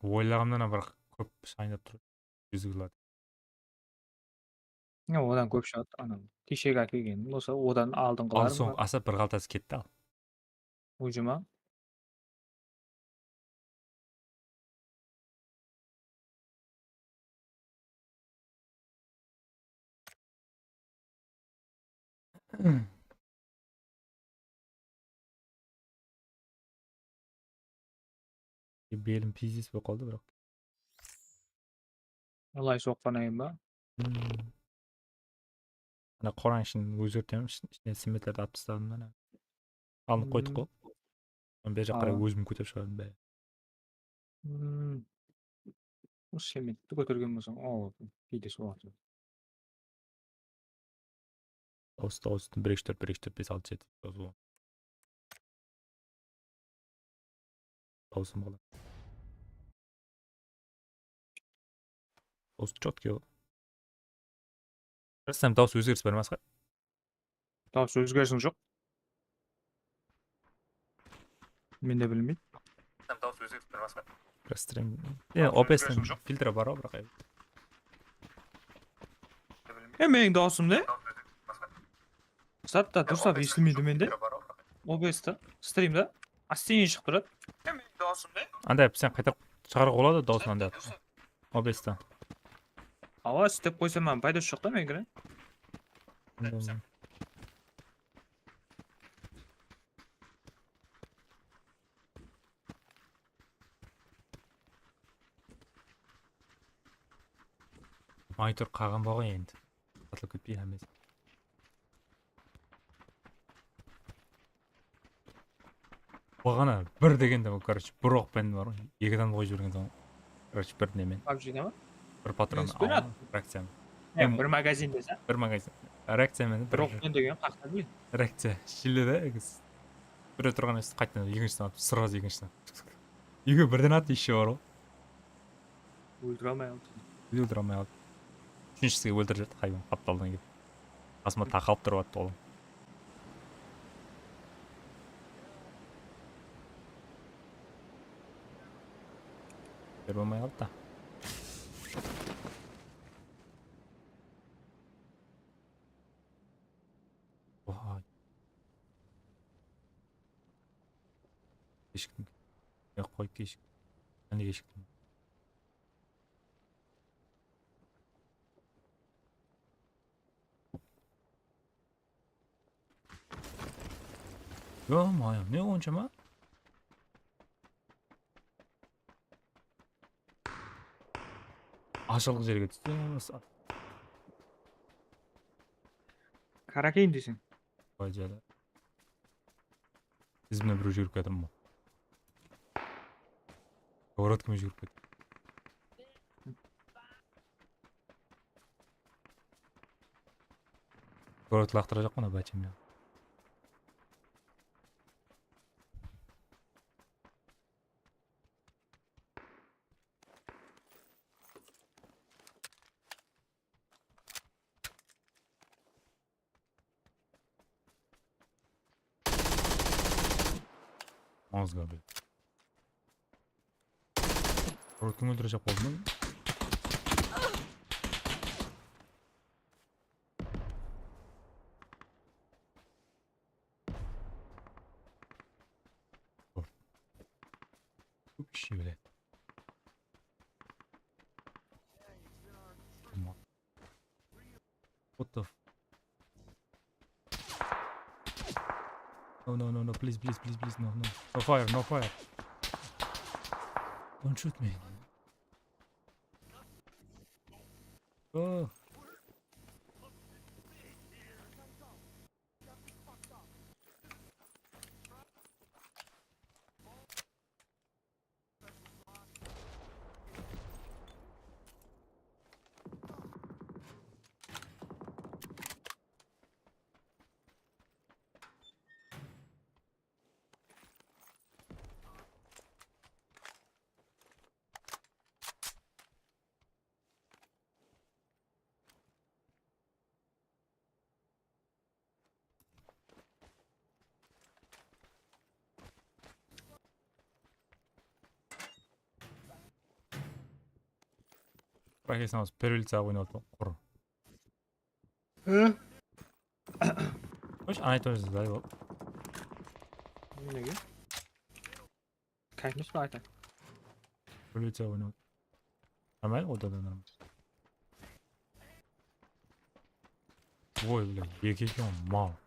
Ойлағанымнан бірақ көп сайнап тұр. Жүзі кылады. Одан көп шығады. Анау кешегі әкелгенім болса, одан Ал алдыңғыларым соң бар. аса бір қалтасы кетті ал. Ұжыма. Белім пиздес болып қалды бірақ. Алай соққанайын ба? Ана қораң ішін өзгертемін, ішіне сметлерді алып тастадым да. Алынып қойдық қой. Бер жаққа қарай өзім көтеріп шығардым бәрі. Осы шеметті көтерген болсаң, кейде соғады. Ауысты 1 2 4 1 2 4 5 6 7 9 10. Дауысым қалады. Дауыс четкий ғой. Растам дауыс өзгеріс бермес қой. Дауыс өзгерісің жоқ. Мен де білмеймін. Дауыс өзгеріс бермес қой. Растам. OBS-тің фильтрі бар ғой бірақ. Менің даусымда затта дұрыстап естілмейді менде. OBS-та, стримда астен шығып тұрады. Менің даусымда. Андай сен қайтып шығаруға болады дауысын андай. OBS-та. Ала істеп қойсам маған пайдасы жоқ та меніңкіне. Монитор қаған ба ғой енді. Атылып кетпей емес. Бағана бір дегенде ол, короче, бір оқпен бар ғой. Екі адам қойып жіберген соң. Короче, бір немен. PUBG-да ма? Бір патрон Спират. реакциямен. Бір магазинде сен. Бір магазин. Реакциямен Бір оқпен деген қақта білейін. реакция шиледі бір тұрған есі қайтадан екіншісін атып сразу екіншісін үйге бірден атты еще бар ғой. Өлтіре алмай қалды. Өлтіре алмай қалды. Үшіншісіге өлтіріп жатты хайуан қапталдан келіп. Қасыма тақалып тұрып атты ол. Бір болмай қалды да. Кешіктім. Қой кешіктім. Әне кешіктім. Ё-моё, не оншама? Ашылық жерге түсті. Каракейн дейсің. Ой, жада. Тізімнен біреу жүріп кетірмін. Ковороткамен жүріп кетті. Коворотка лақтыра жоқ қана бәтем. Маңызға бел. Коворотканы өлтіре жақ болды ма? Көп кіші біледі. What the f... No, please, no. No fire. Don't shoot me. Oh. Профессионал перевелица ойнап отыр құр. Қойшы, ана айтып жүрсіз, ай бол. Неге? Кайфмеш па айтайын? Перевелица ойнап отыр. Нормально, ода да нормально. Ой, бля, екі екен мал.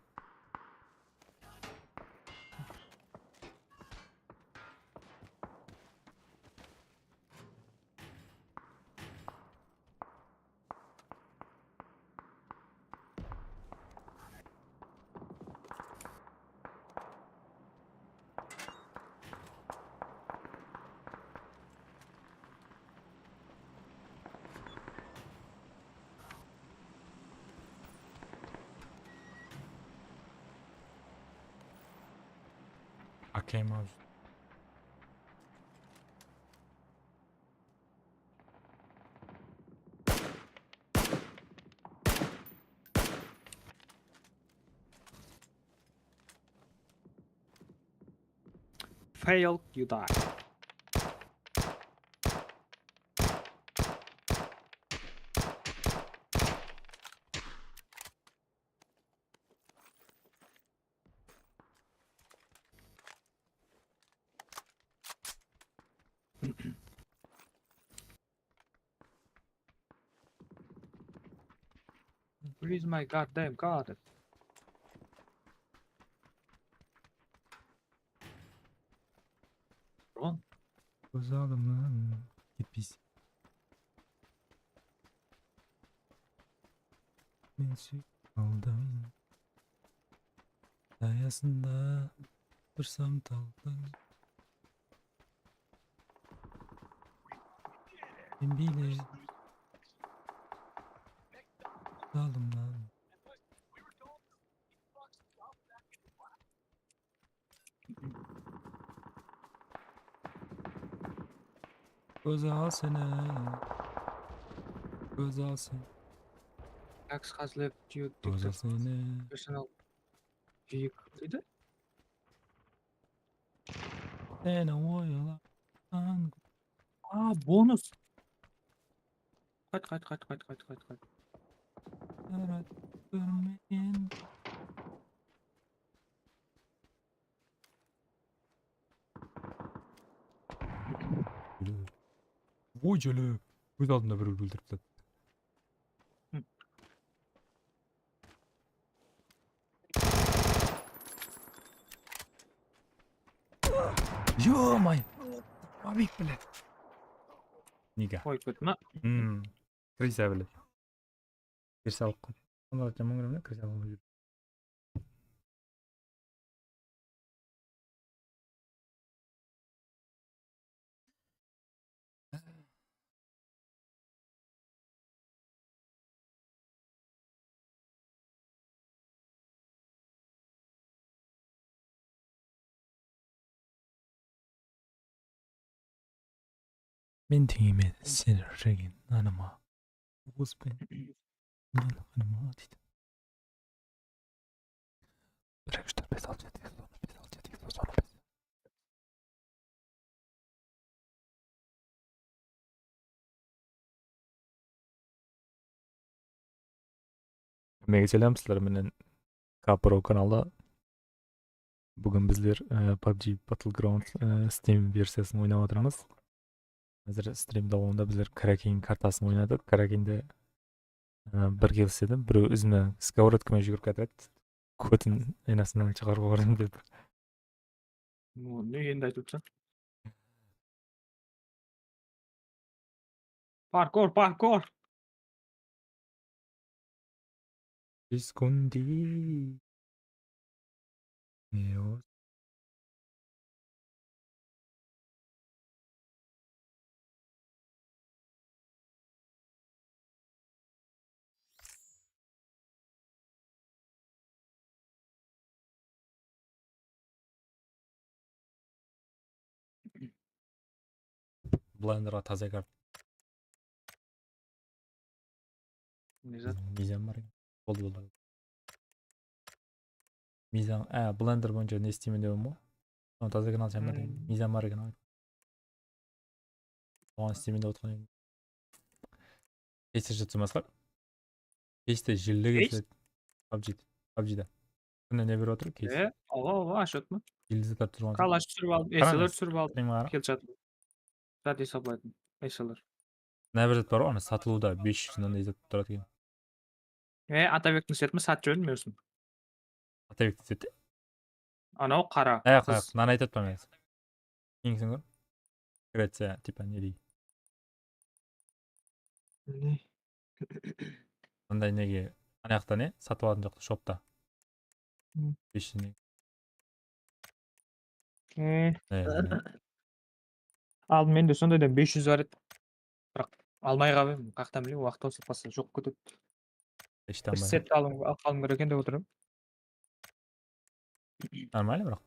Акейм ау. Fail, you die. Where is my goddamn god? Run. Көз алдымнан кетпейсің. Мен сүйіп алдым. Аясында тұрсам талдың. Мен билер алдымнан. Көз ал сені. Көз ал сені. X has left you Көз ал сені. personal vehicle дейді. Сені ойлаған. Бонус. Қайт. Жарат көрмеген. Ой, жөлі. Көз алдында бір өлтіріп тастады. Ё-май! Мамик, блядь. Неге? Ой, көтіма. Крыса, блядь. Крыса алып қой. Онда жаман көремін, крыса алып жүр. Мен теңеме сен жүрген аныма. Оспен. Аныма дейді. 1, 2, 4, 5, 6, 7, 8, 9, 10, 11. Мега сәлемсіздер, менен Капро каналда. Бүгін біздер PUBG Battlegrounds Steam версиясын ойнап отырмыз. Қазір стрим давамында біздер Kraken картасын ойнадық. Krakenде бір келседі, біреу үзіні сковородкамен жүгіріп кетеді. Көтін айнасынан шығарып орын деп. Не енді айтып отырсың? Паркор. Искунди. Блендерға таза карт. Мизан бар екен. Болды. Мизан, блендер бойынша не істеймін деп ма? Таза канал сен бар екен. Мизан бар екен. Оған істеймін деп отқан едім. Кейсте жатсамасқа. Кейсте жилді Кейс? келсе PUBG'da. Күнде не беріп отыр кейс. Ого, ашатмын. Yıldızı tartışып жатыр. Калаш түсіріп алып, Қараңыз, эселер түсіріп алып, стримге қара. келіп жатыр. Зат есаплайтын эселер. Мына бір зат бар ғой, ана сатылуда 500 мынандай зат тұрады екен. Атабектің сетімі сат жөнін мерсін. Атабек деседі. Анау қара. Аяқ, қыз. мынаны айтады ба мен. Кеңсің ғой. Греция, типа не дейді. Мындай неге, ана жақта не? Сатып алатын жақта, шопта. 500 не. Алдымен де сондайдан 500 бар еді. Бірақ алмай қалып едім. Қаяқтан білейін, уақыт таусылып қалса жоқ кетеді. Бір Ештен бай. сетті алғым керек екен деп отырмын. Нормально бірақ.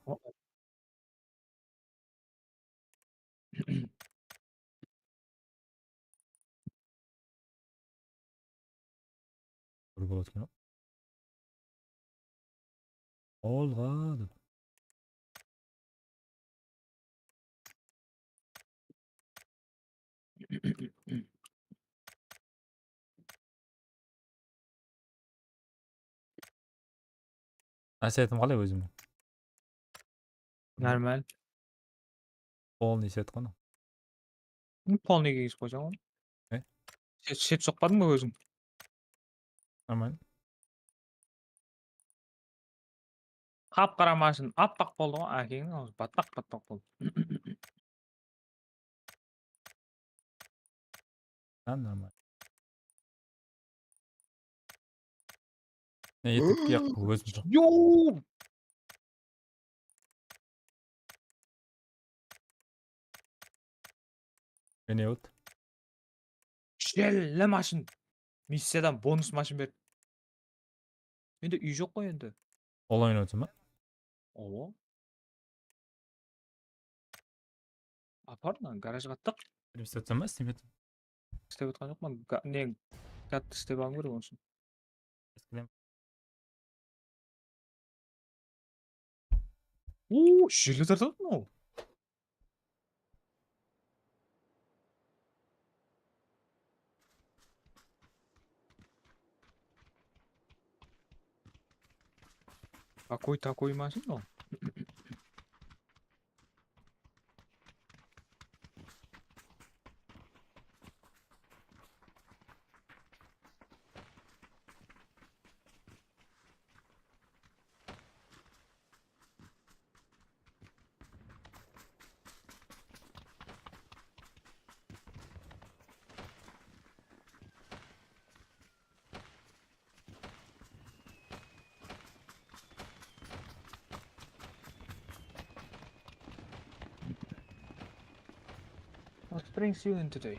Бір болады екен ғой. Olғады. Әсетім қалай өзім? Нормально. Полный сет қой. Полный кигізіп қойсаң ғой. Сет соқпадың ба өзің? Нормально. Қап-қара машина аппақ болды ғой, әкеңнің аузы батпақ болды. Нормально. Ne етік яқ өзім жоқ. Йоу! Не болды? Желі машин. Миссиядан бонус машин беріп. Менде үй жоқ қой енді. Ол ойнап отырсың ба? Ого. Апарна, гаражға аттық. Істеп жатсың ба? Істемей жатсың? Істеп отқан жоқпын. Не гатты істеп алғым керек оның үшін. Желі тартады мынау. Какой такой машина? What brings you in today?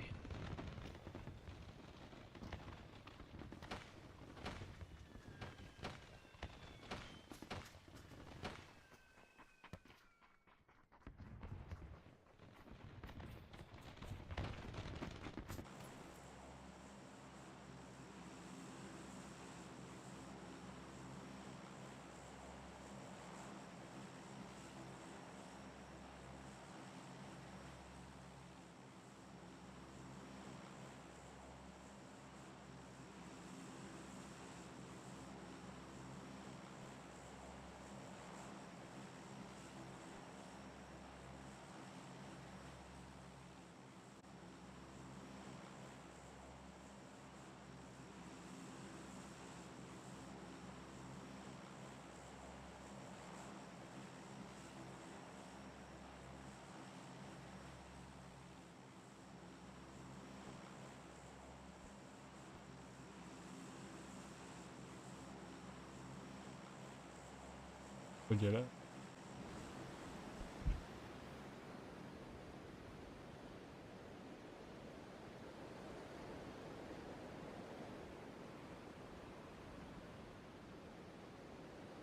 Podzielę.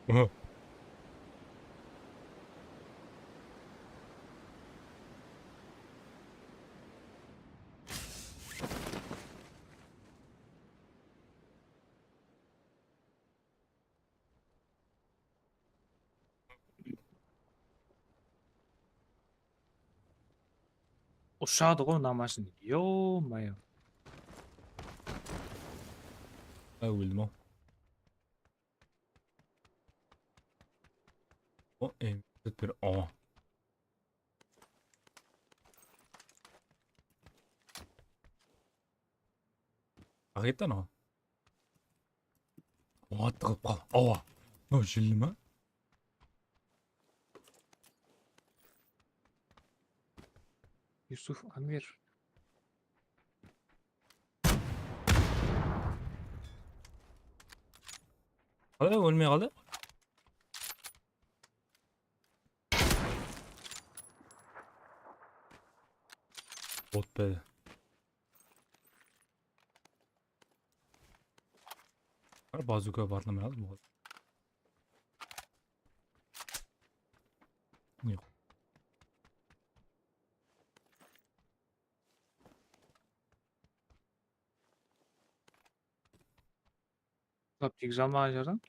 Oha. Ұшады ғой мына машина. Ё-моё. أول ما إيه تدبر أغيت أنا تغطى جلما Yusuf Amir. هذا أول ما هذا بوت بده بازوكا بارنا من هذا يخ PUBG zaman ajaran.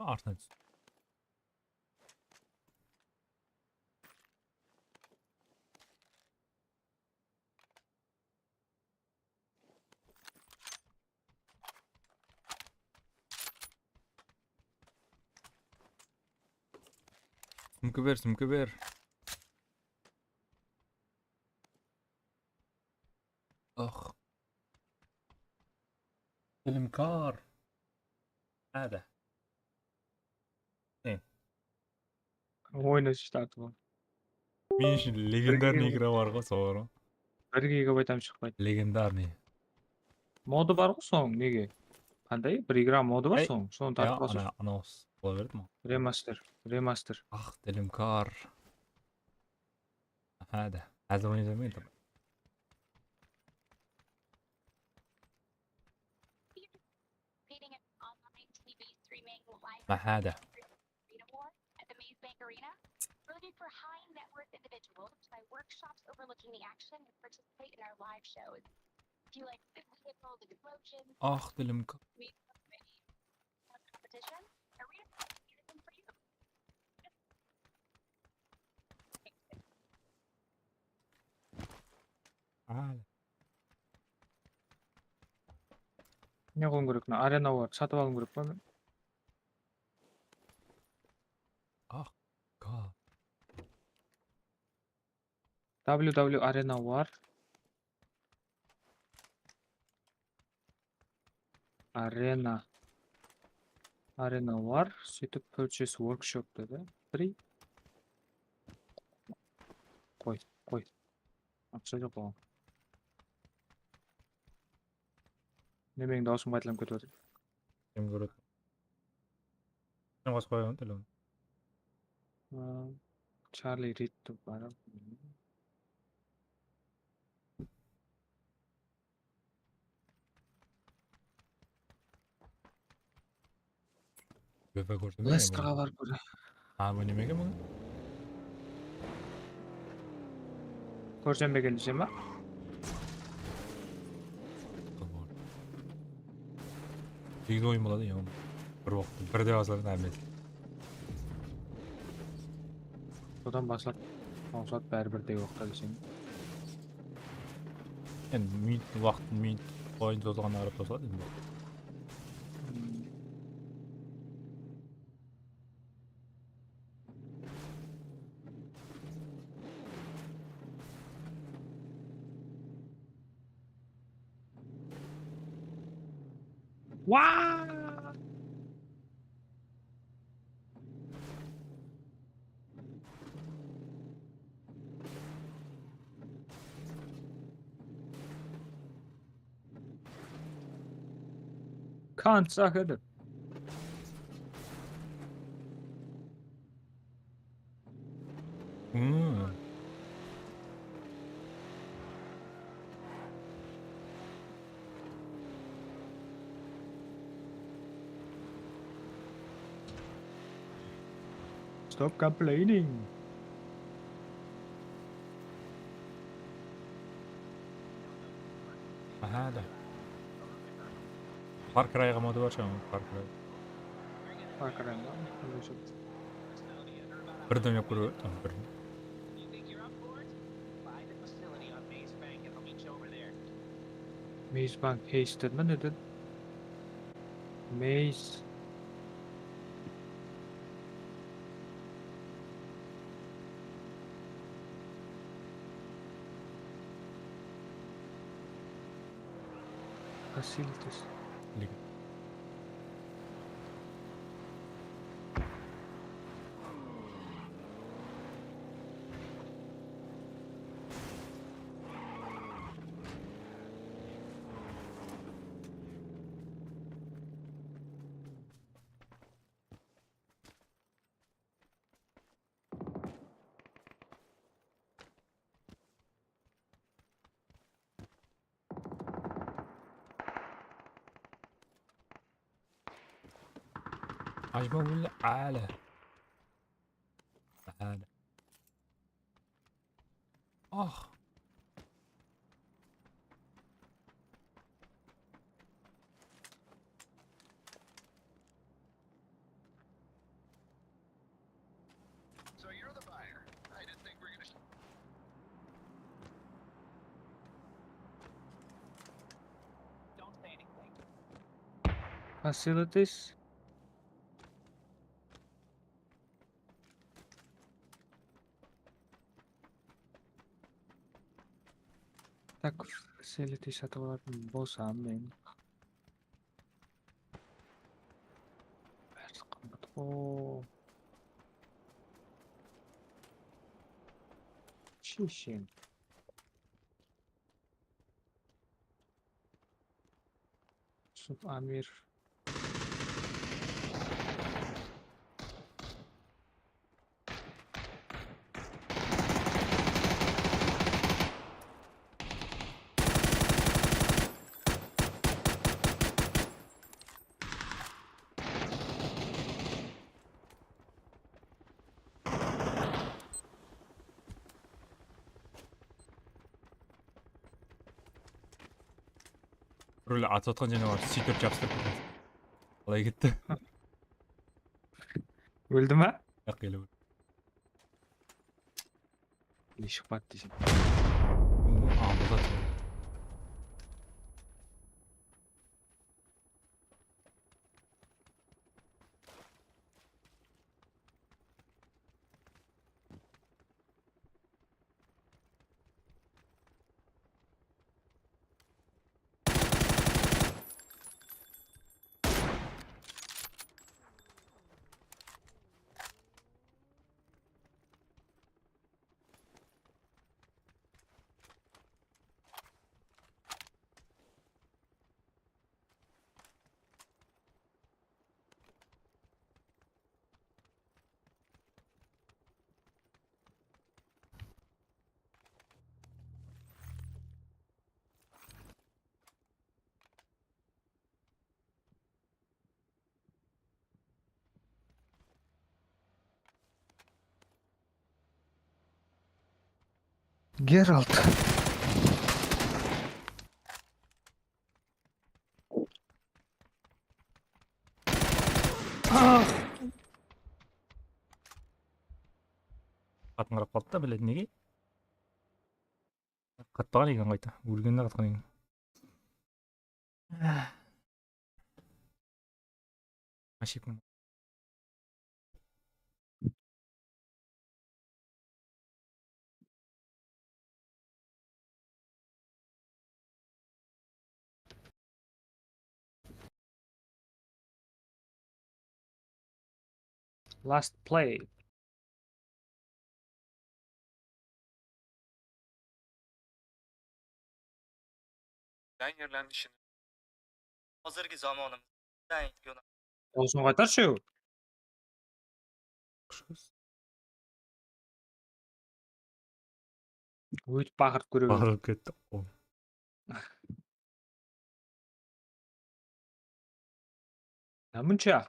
أرسنال سم كبير أخ المكار هذا إيه Oyunu startı. مش ليجندارный игра бар ғой соғыр 1 гигабайттан шықпайды. легендарный Моды бар ғой соның неге? Қандай? Bir игра моды бар Ай, соның. Соны ja тартып алсашы. анау бола берді ма Ремастер. ах телемкар هذا وين زمان طبعا Competing in online TV streaming live ما هذا Arena War at the Maze Bank Arena. We're looking for high net worth individuals to buy workshops overlooking the action and participate in our live shows. If you like big vehicles and explosions, اخ telемkar we have competition. Arena is anything for you. هذا Ne koyun gerekli? Arena var. Satıp alın gerek mi? اخ god WW Arena var. Arena var. Сөйтіп purchase workshop dedi. Free. Koy. Ақша жоқ оған. Не менің даусым қайталанып кетіп отыр. كم قلت كم قصقوا انت لون Charlie Reed деп бар. بيبقى قلت Lesterға барып көрді. bu nimaga bu Көрсем бе келдіше ма? Тегін ойын болады ya бір уақытта бірде басылатын әмет Содан басылап ауысады бәрібір уақытта десең. енді минут ойын созылғанына қарап тосылады енді Вау! Can't suck it. Stop complaining. هذا Far Cry'ga modu var şu an Far Cry Arkadan da. birden yok kuruyor bir You think you're up for it? Buy the facility on Maze Bank and I'll meet you over there. Maze Bank Haster mi dedi? Maze. Facilities. عجبه ولا عالة عالة اخ So you're the buyer. I didn't think we were gonna. Don't say anything. Facilities. Tak facility satın alırım. Bozsam ben. Oo. Şişin. Yusuf Amir. Böyle atatan canavar C4 yapıştırdı. Olay gitti. Öldü mü? Yok öyle. İlişik battı şimdi. Ağzı atıyor. Geralt. Ah! Қатыңырап қалды да біледі неге? Қатпаған екен қайта. Өлгенде қатқан екен. Ашипмын. Last play. Laynerlarni ishini hozirgi zamonimizda yo'nal- Olsun qaytar şu. Öğüt bakırt görüyor. Bağırып кетті. Ne bunca?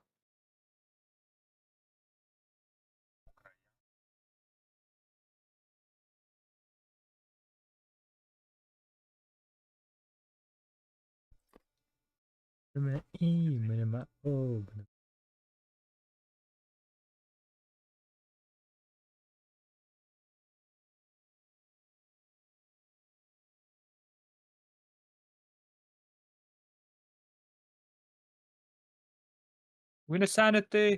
Nima iyi, nima o. Win sanity.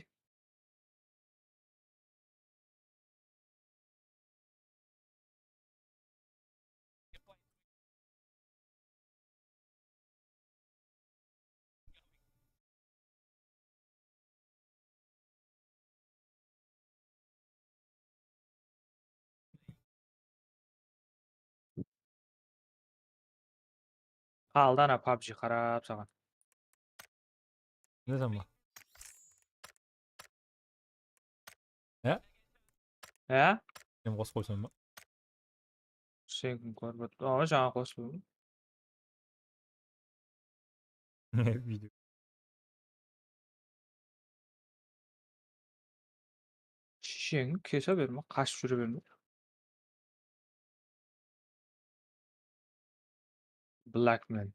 Kaldı ana PUBG karab sagan. Ne zaman? Ya? He? Benim kos koysam mı? Sen görmedin. Ama sana koşmuyorum. Video. Şişeni kese verme. Kaç sürü verme. Blackman.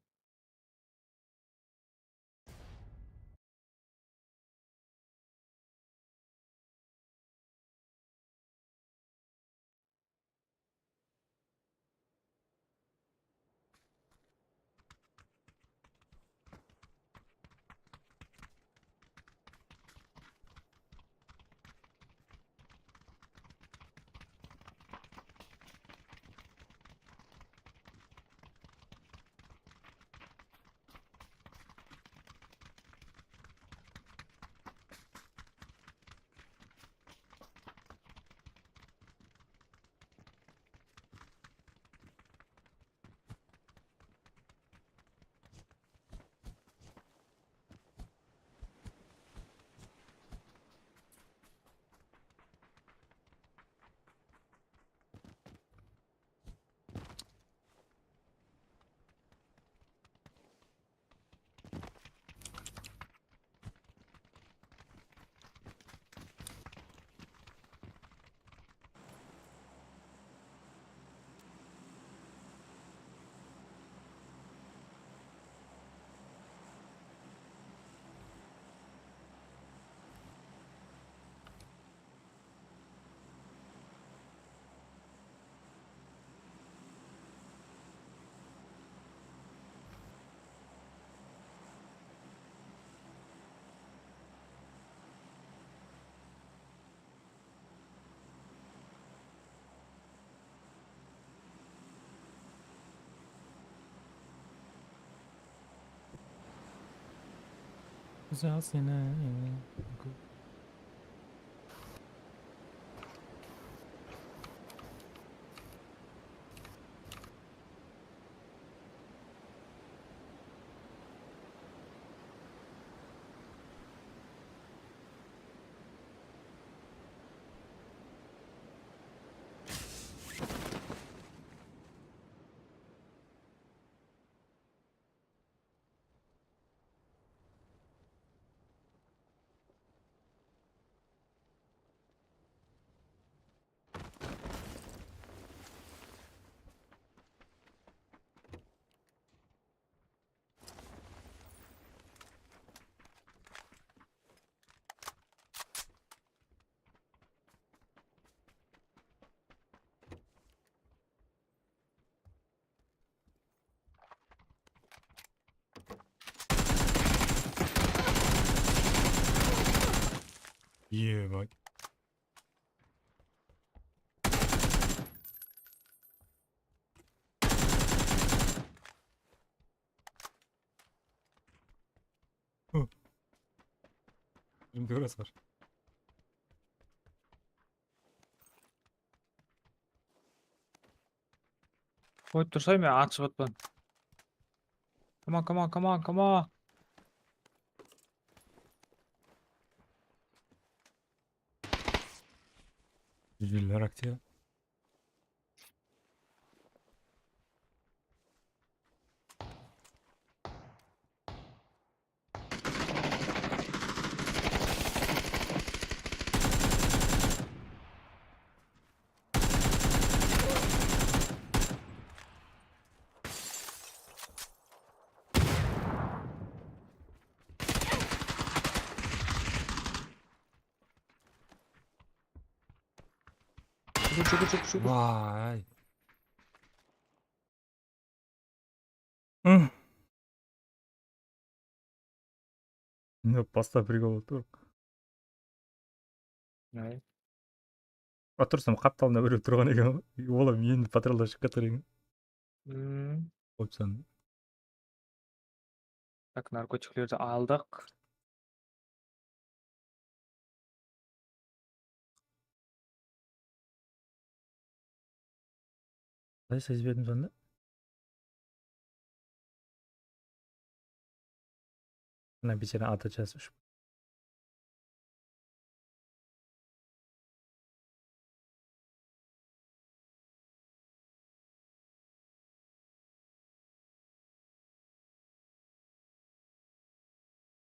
Güzel sene. Yeah, bak. Hı. Şimdi orası var. Koyup dursayım ya açıp atman. Come on, come on, come on, come on. Yüzüller aktı ya. Çıkı. Vay. Hı. Баста прикол болуп тур. Отурсам капталына бирөө турган экен. Олам эми патрулдар чыгып кетер экен. Опсан. Так, наркотиклерди алдык. Кайсы сезбедим сонда? Мына бечара ата жазып.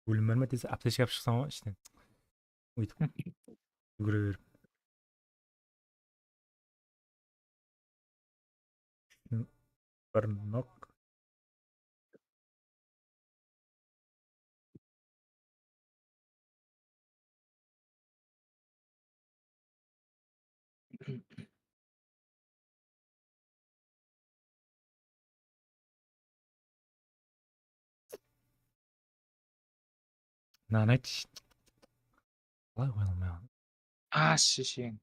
Өлім бар ма десе аптечка алып шықсам ғой іштен. Өйтіп жүгіре беріп. Бір нок. Мынаны айтшы. Қалай қоя алмай қалдым. Шешең.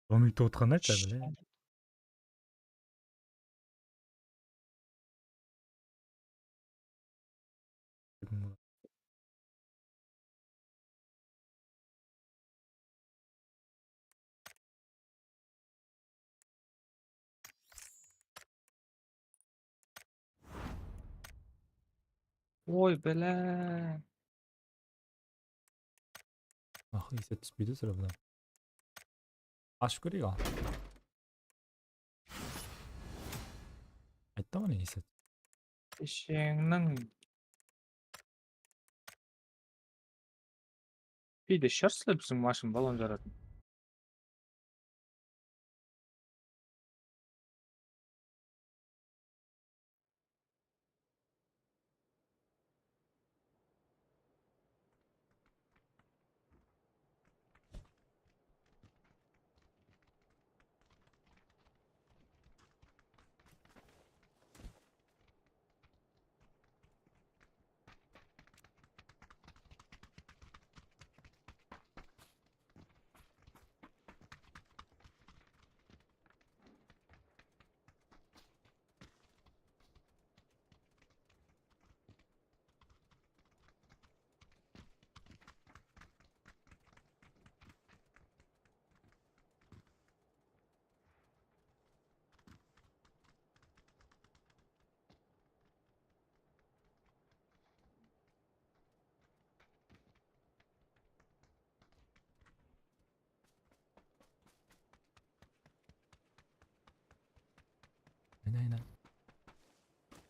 Омит отқан айтса біле. Ой, бля. Ах, есе түспейді сұра бұдан. Ашып көрейік ал. Айтты ма не есе? Шешеңнің. Кейде шығарсыздар біздің машин баллон жаратын. Aynen.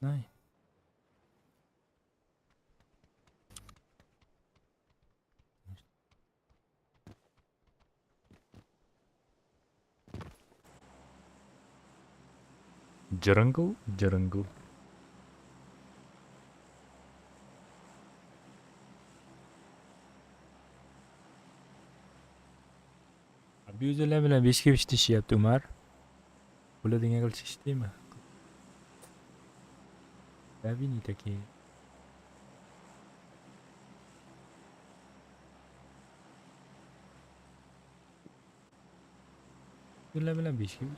Nay. Jungle, jungle. Bir üzerine bile 5 gibi işi yaptı Umar. Böyle denge kılıç iş değil mi? Ya bir niteki. Üzerine bile 5 gibi.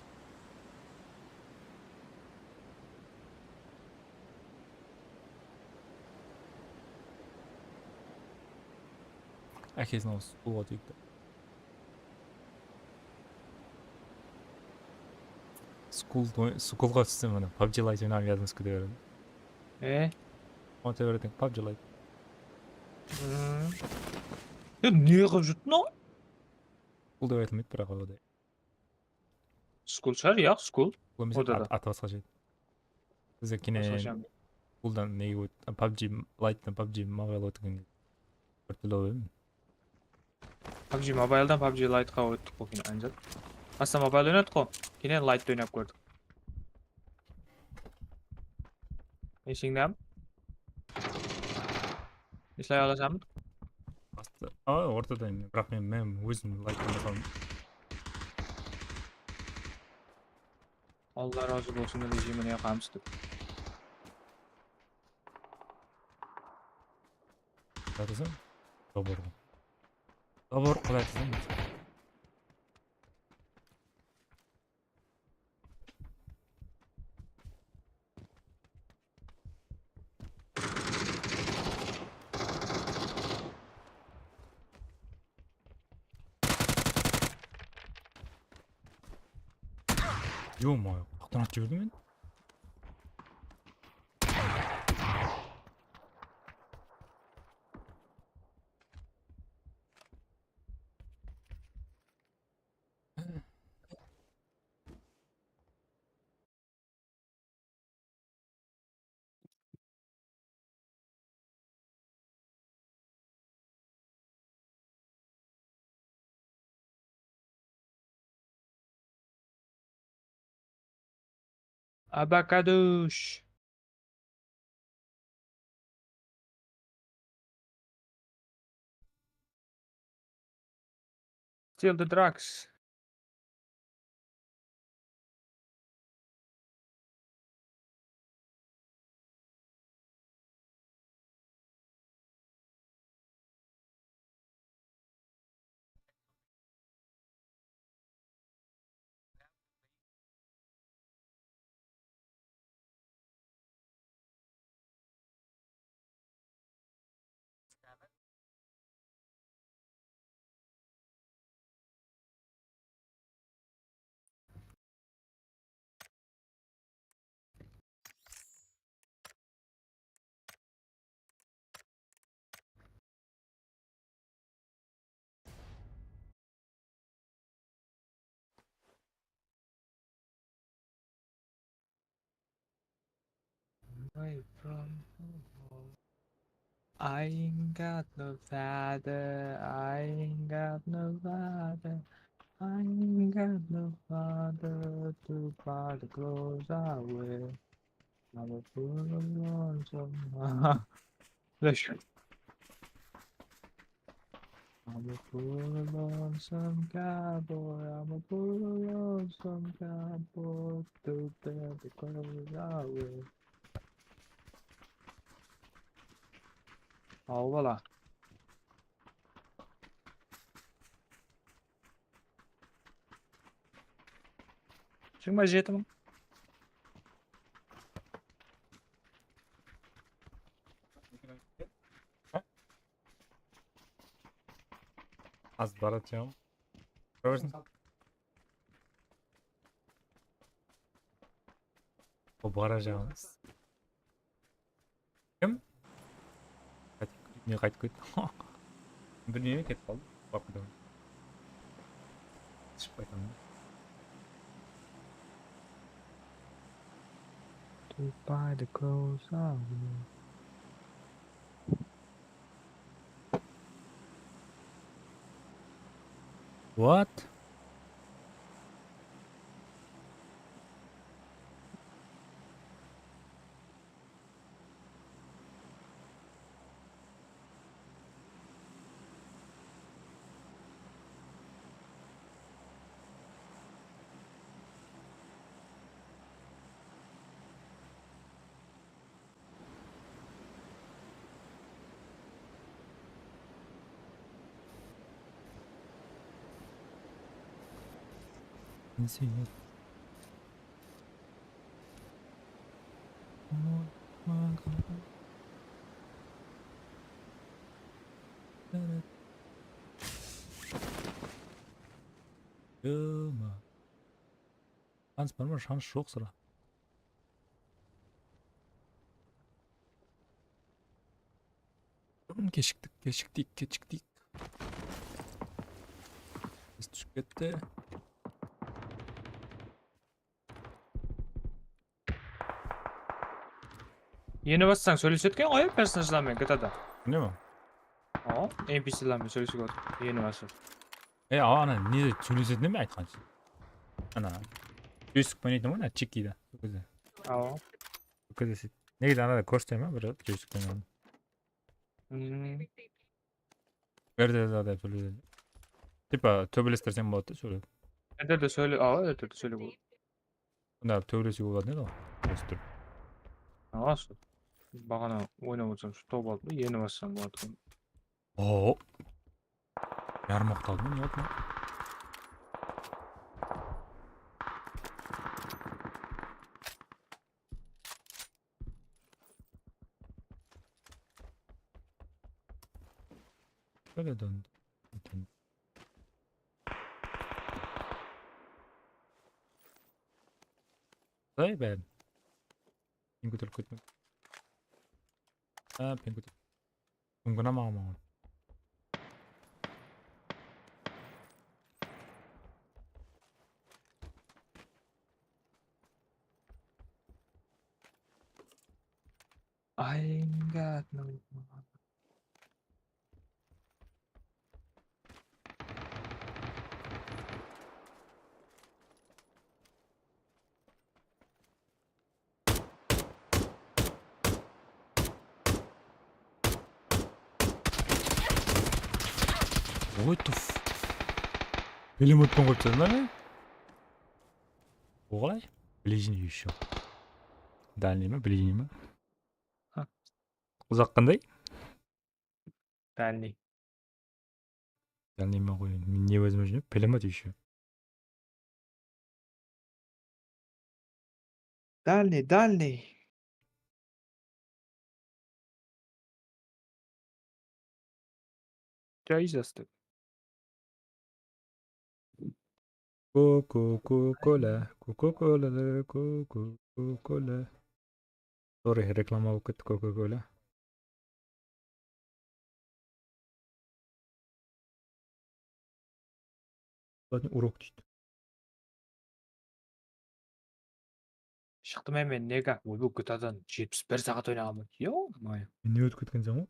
Herkesin olsun. Bu oldu yükle. Schoolға түссем ана PUBG Lite ойнап ядыңыз күде береді. Онта бердің PUBG Lite. Не қылып жүрдің ау? Бұл деп айтылмайды бірақ одай. Скул шығар, иә, скул. Бұл емес Ода да. аты басқа жайды. Бізде кене бұлдан неге өтті. PUBG Lite'дан PUBG Mobile өткен бір түрлі ойым. PUBG Mobile'дан PUBG Lite'ға өттік қой кейін анжат. Баста Mobile ойнадық қой, кейін Lite ойнап көрдік. Ешіңдем? Еслай аласамын? Ортадаймын, бірақ мен өзім Lite ойнасам. Allah razı olsun rejimine kamstık. Атасың? Добр. Добр, құдай атасың. Ё-моё, қаяқтан атып жібердім мен? Абакадуш. Steal the drugs. Away from home. I ain't got no father. I ain't got no father. I ain't got no father to buy the clothes I wear. I'm a fool lonesome. Listen. I'm a poor lonesome cowboy. I'm a poor lonesome cowboy to bear the clothes I wear. Oh, voilà. Chega mais jeito, mano. Az baratacağım. Görürsün. O baracağımız. Kim? Ne qaytib ketdi? Bilmayman, ketib qoldi. Borib ketaman. Chiqib qaytaman. To buy the clothes I wear. What? Nasihat. Yılma. Hans benim şans çok sıra. Geciktik. Biz düşüp gitti. Yeni bassan söyleseyken ayak personajlarмен GTA'da. Ne mi? Aa, NPC'lerмен söylesek oldu. Yeni bassan. Ana ne söylesedi mi aytqancha? Ana. Joystick o'ynaydimu ana chekkiydi. O'zi. Aa. O'zi. Negada anada ko'rsataymi bir joystick o'ynayman. Verdi söyledi. Tipa töbelestirsen bo'ladi söyledi. Eder de söyle. Aa, eder de söyle bu. Bunda töbelesiga bo'ladi dedi. Ko'rsatib. Aa, bagana oynab olsam şu top oldu. Yeni bassan bu atın. Oo. Yarım ok aldın yok mu? Böyle döndü. Döndü. Hey ben. Pingutul kutmu. Ha pingutul. Tungguna mama. I ain't got no father. What the f... Benim utmam kaçırdın lan. Oğlay. Ближний еще. Дальний mi? Ближний mi? Ha. Uzak qanday? Дальний. Дальний mi qo'yayım? Men ne o'zim uchun? Пулемет еще. Дальний, дальний. Çay içestik. Coca-Cola. Coca-Cola. Coca-Cola. Sorry, reklama bo'lib ketdi Coca-Cola. Urok deydi. Шықтым мен неге ойбай GTA-дан 71 сағат ойнағанмын. Ё-моё. Men ne o'tib ketgan sen u?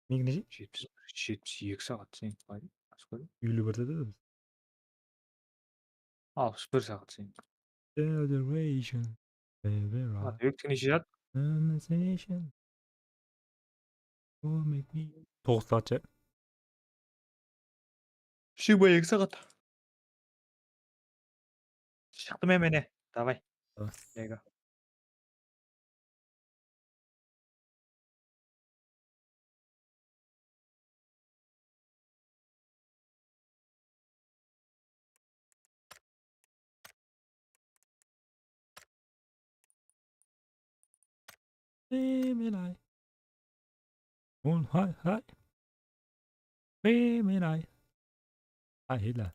Men necha? 72 сағат сен. Uyli birda biz. 61 сағат сен. Federation. Өктің неше жат? Conversation. Oh, make me. 9 saatçe. 22 сағат. Шықтым міне. Давай. Давай. Неге? Feminine. Hi, hi. Feminine. Hi, Hitler.